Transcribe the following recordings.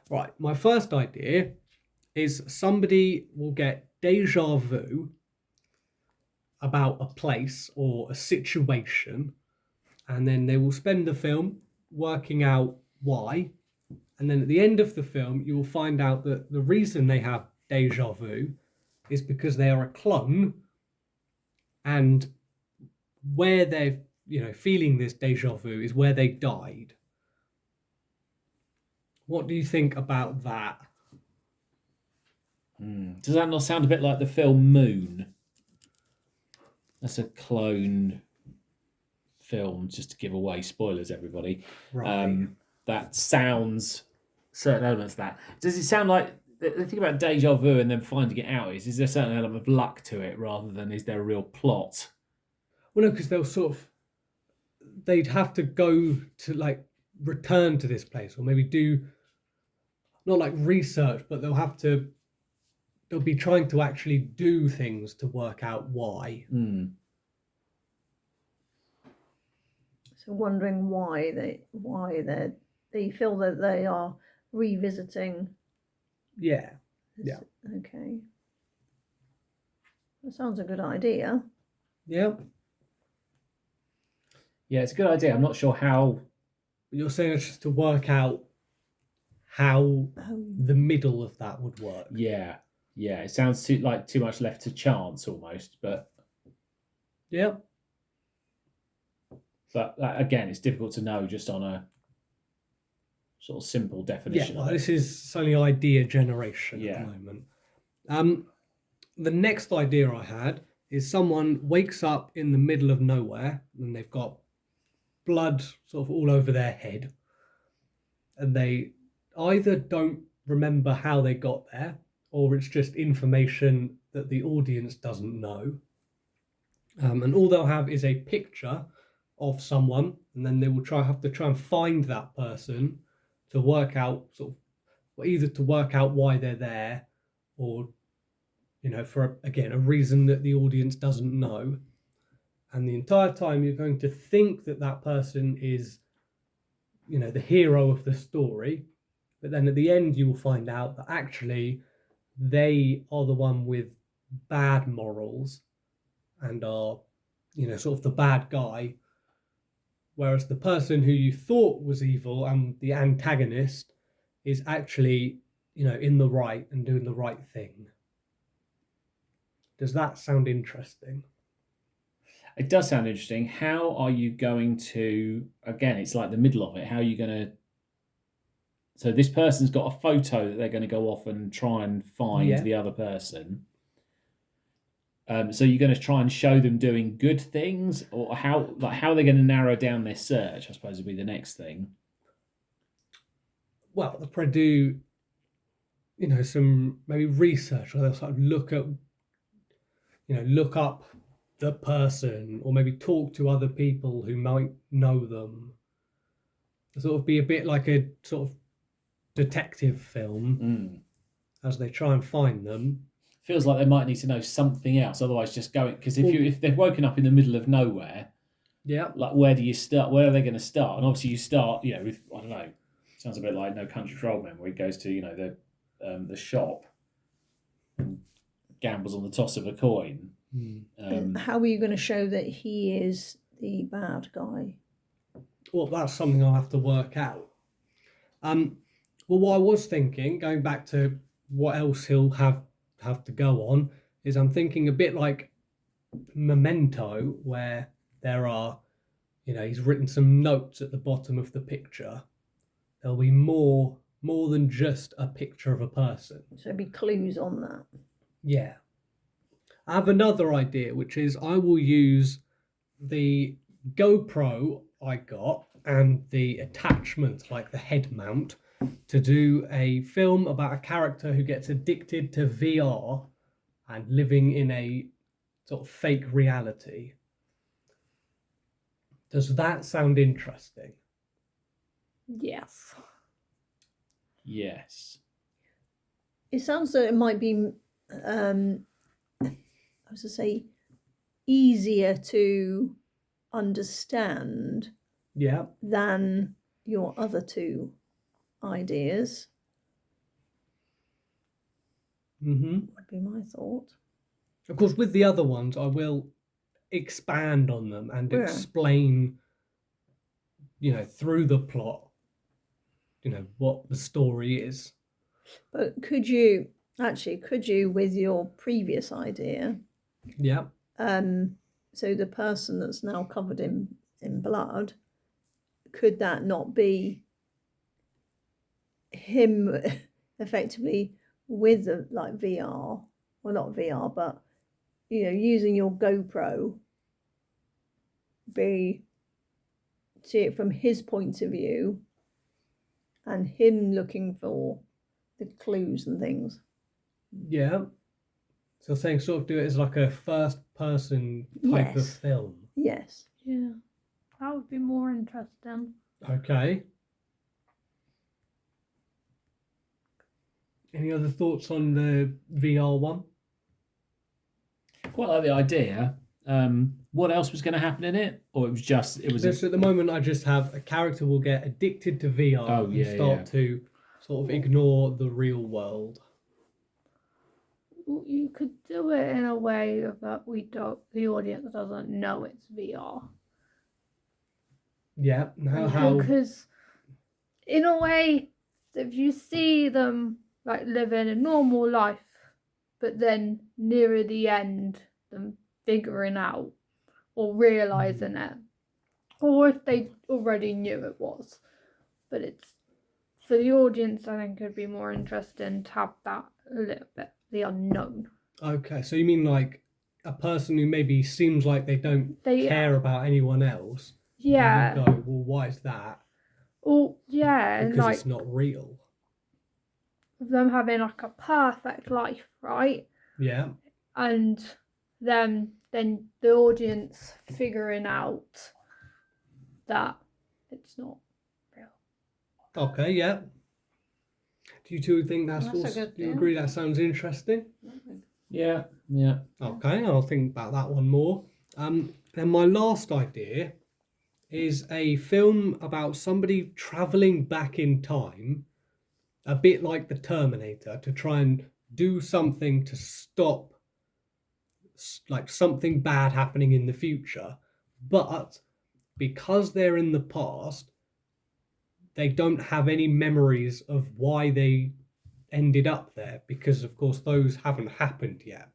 Right, my first idea is somebody will get deja vu about a place or a situation, and then they will spend the film working out why. And then at the end of the film, you will find out that the reason they have deja vu is because they are a clone, and where they're feeling this deja vu is where they died. What do you think about that? Does that not sound a bit like the film Moon? That's a clone film, just to give away spoilers, everybody. Right. That sounds certain elements of that. Does it sound like the thing about deja vu and then finding it out is there a certain element of luck to it rather than is there a real plot? Well, no, because they'd have to go to like return to this place or maybe do not like research, but they'll be trying to actually do things to work out why. So wondering they feel that they are revisiting. Yeah. This. Yeah. Okay. That sounds a good idea. Yeah. Yeah, it's a good idea. I'm not sure how. You're saying it's just to work out how the middle of that would work. Yeah. It sounds too much left to chance almost, but yeah. But again, it's difficult to know just on a sort of simple definition. Yeah, well, this is only idea generation at the moment. The next idea I had is someone wakes up in the middle of nowhere and they've got blood sort of all over their head, and they either don't remember how they got there, or it's just information that the audience doesn't know. And all they'll have is a picture of someone, and then they will have to try and find that person to work out either to work out why they're there, or for again a reason that the audience doesn't know. And the entire time you're going to think that that person is the hero of the story, but then at the end you will find out that actually they are the one with bad morals and are sort of the bad guy, whereas the person who you thought was evil and the antagonist is actually in the right and doing the right thing. Does that sound interesting? It does sound interesting. How are you going to, again, it's like the middle of it, how are you going to, so this person's got a photo that they're going to go off and try and find the other person. So you're going to try and show them doing good things, or how are they going to narrow down their search, I suppose would be the next thing. Well, they'll probably do, some maybe research, or they'll sort of look up the person, or maybe talk to other people who might know them. It'll sort of be a bit like a sort of detective film as they try and find them. Feels like they might need to know something else, otherwise just going, because if they've woken up in the middle of nowhere, like where do you start? Where are they going to start? And obviously you start, with, I don't know, sounds a bit like No Country for Old Men, where he goes to the shop and gambles on the toss of a coin. And how are you going to show that he is the bad guy? Well, that's something I'll have to work out. Well, what I was thinking, going back to what else he'll have to go on, is I'm thinking a bit like Memento, where there are, he's written some notes at the bottom of the picture. There'll be more than just a picture of a person. So there'll be clues on that. Yeah. I have another idea, which is I will use the GoPro I got and the attachment, like the head mount, to do a film about a character who gets addicted to VR and living in a sort of fake reality. Does that sound interesting? Yes. Yes. It sounds that it might be, I was to say, easier to understand than your other two ideas. Would be my thought. Of course, with the other ones, I will expand on them and Yeah. explain, through the plot, what the story is. But could you, with your previous idea, Yeah. so the person that's now covered in blood, could that not be him effectively with like VR? Well, not VR, but using your GoPro, see it from his point of view and him looking for the clues and things. Yeah. So saying sort of do it as like a first person type of Yes. film. Yes. Yeah, that would be more interesting. Okay. Any other thoughts on the VR one? Quite like the idea. What else was going to happen in it? Or it was just... It was Just at the moment, I just have a character will get addicted to VR and start to sort of ignore the real world. You could do it in a way that the audience doesn't know it's VR. Yeah. How? Because in a way, if you see them like living a normal life, but then nearer the end, them figuring out or realizing it, or if they already knew it was, but it's for the audience. I think it'd be more interesting to have that a little bit, the unknown. Okay, so you mean like a person who maybe seems like they don't care about anyone else? Yeah. And you go, well, why is that? Oh, yeah, Because like it's not real. them having like a perfect life, right? Yeah. And then the audience figuring out that it's not real. Okay, yeah. Do you two think That's a good do you thing. agree that sounds interesting? Yeah. Okay, I'll think about that one more. Then my last idea is a film about somebody traveling back in time, a bit like the Terminator, to try and do something to stop like something bad happening in the future. But because they're in the past, they don't have any memories of why they ended up there, because of course those haven't happened yet,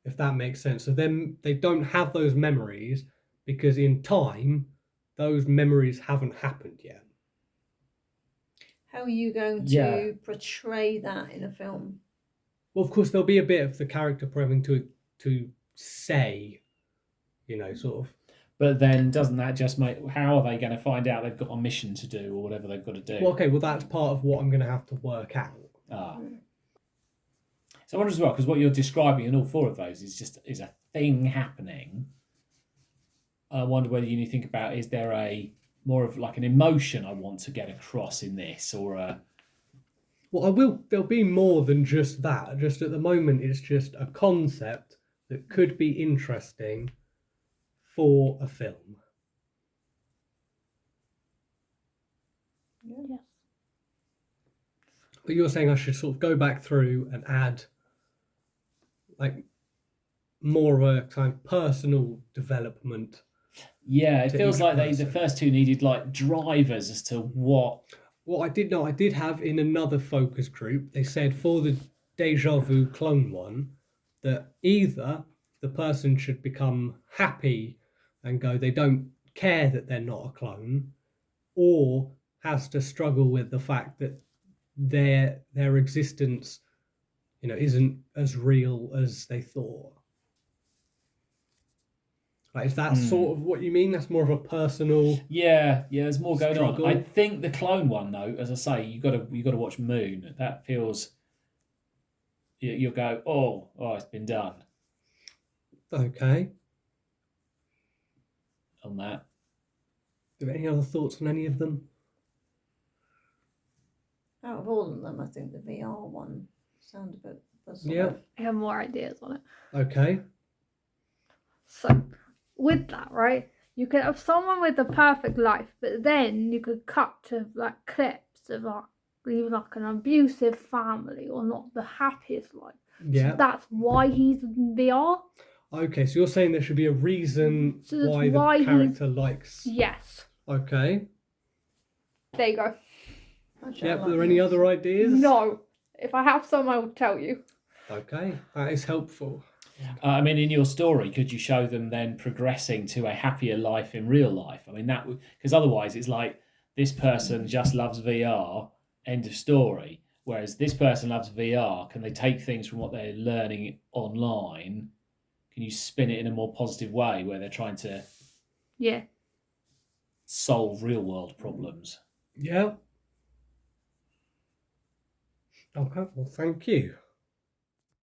if that makes sense. So then they don't have those memories because in time those memories haven't happened yet. How are you going to portray that in a film? Well, of course there'll be a bit of the character having to say, sort of. But then doesn't that just make... How are they going to find out they've got a mission to do or whatever they've got to do? Well, okay, well that's part of what I'm going to have to work out. So I wonder as well, because what you're describing in all four of those is a thing happening. I wonder whether you need to think about, is there a more of like an emotion I want to get across in this, or a... Well, there'll be more than just that. Just at the moment, it's just a concept that could be interesting for a film. Yes. But you're saying I should sort of go back through and add like more of a kind of personal development. Yeah, it to feels each like the person. first two needed like drivers as to what... Well, I did have in another focus group, they said for the Deja Vu clone one, that either the person should become happy and go, they don't care that they're not a clone, or has to struggle with the fact that their existence, isn't as real as they thought. Like, is that sort of what you mean? That's more of a personal... Yeah, there's more going struggle. on. I think the clone one, though, as I say, you got to watch Moon. That feels... You'll go, oh, it's been done. Okay. On that. Do you have any other thoughts on any of them? Out of all of them, I think the VR one sounds a bit... Yeah. I have more ideas on it. Okay. So, with that, right, you could have someone with a perfect life, but then you could cut to like clips of like leaves like an abusive family or not the happiest life. Yeah. So that's why he's in VR. Okay, so you're saying there should be a reason So that's why why the he's- character likes. Yes. Okay. There you go. Actually, I Yep. like Are there any this. other ideas? No. If I have some, I will tell you. Okay, that is helpful. I mean, in your story, could you show them then progressing to a happier life in real life? I mean, that would, because otherwise it's like this person just loves VR, end of story. Whereas this person loves VR. Can they take things from what they're learning online? Can you spin it in a more positive way where they're trying to Yeah. solve real world problems? Yeah. Okay. Well, thank you.